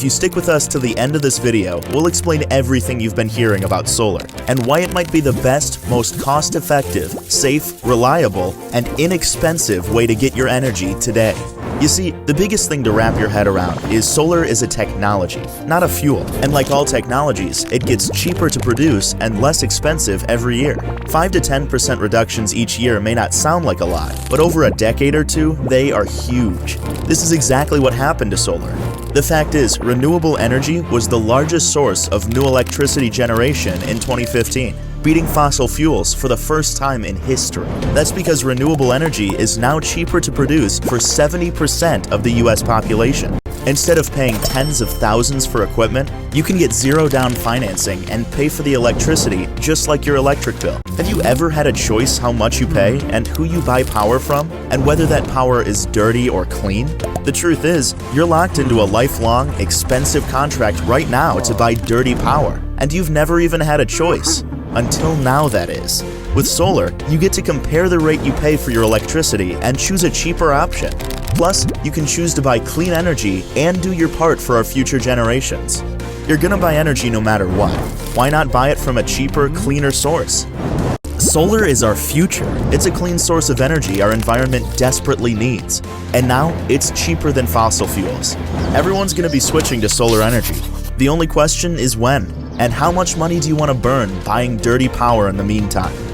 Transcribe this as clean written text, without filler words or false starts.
If you stick with us to the end of this video, we'll explain everything you've been hearing about solar and why it might be the best, most cost-effective, safe, reliable, and inexpensive way to get your energy today. You see, the biggest thing to wrap your head around is solar is a technology, not a fuel. And like all technologies, it gets cheaper to produce and less expensive every year. 5 to 10% reductions each year may not sound like a lot, but over a decade or two, they are huge. This is exactly what happened to solar. The fact is, renewable energy was the largest source of new electricity generation in 2015. Beating fossil fuels for the first time in history. That's because renewable energy is now cheaper to produce for 70% of the US population. Instead of paying tens of thousands for equipment, you can get zero-down financing and pay for the electricity just like your electric bill. Have you ever had a choice how much you pay and who you buy power from, and whether that power is dirty or clean? The truth is, you're locked into a lifelong, expensive contract right now to buy dirty power, and you've never even had a choice. Until now, that is. With solar, you get to compare the rate you pay for your electricity and choose a cheaper option. Plus, you can choose to buy clean energy and do your part for our future generations. You're gonna buy energy no matter what. Why not buy it from a cheaper, cleaner source? Solar is our future. It's a clean source of energy our environment desperately needs. And now, it's cheaper than fossil fuels. Everyone's gonna be switching to solar energy. The only question is when. And how much money do you want to burn buying dirty power in the meantime?